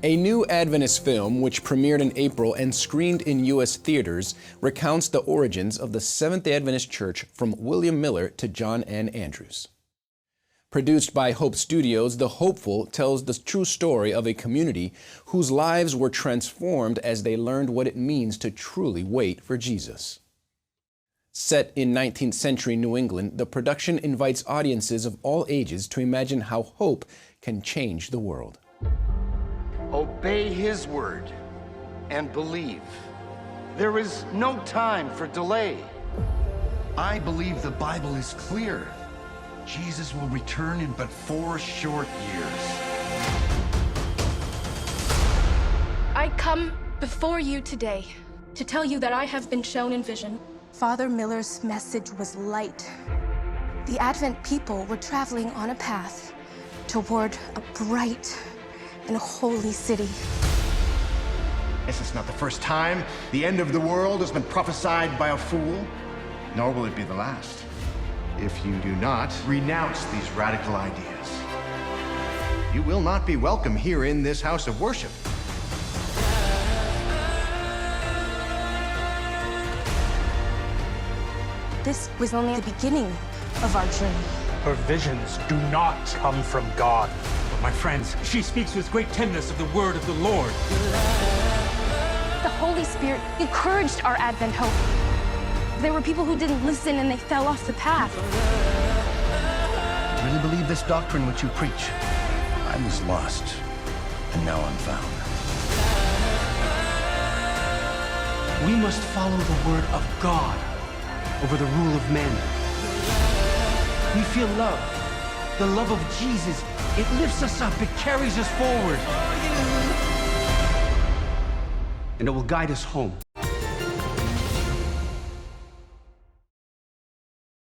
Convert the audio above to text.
A new Adventist film, which premiered in April and screened in U.S. theaters, recounts the origins of the Seventh-day Adventist Church from William Miller to John N. Andrews. Produced by Hope Studios, The Hopeful tells the true story of a community whose lives were transformed as they learned what it means to truly wait for Jesus. Set in 19th century New England, the production invites audiences of all ages to imagine how hope can change the world. Obey His word and believe. There is no time for delay. I believe the Bible is clear. Jesus will return in but 4 short years. I come before you today to tell you that I have been shown in vision. Father Miller's message was light. The Advent people were traveling on a path toward a bright and holy city. This is not the first time the end of the world has been prophesied by a fool, nor will it be the last, if you do not renounce these radical ideas. You will not be welcome here in this house of worship. This was only the beginning of our journey. Her visions do not come from God. But my friends, she speaks with great tenderness of the word of the Lord. The Holy Spirit encouraged our Advent hope. There were people who didn't listen and they fell off the path. Really believe this doctrine which you preach? I was lost, and now I'm found. We must follow the word of God over the rule of men. We feel love, the love of Jesus. It lifts us up, it carries us forward. And it will guide us home.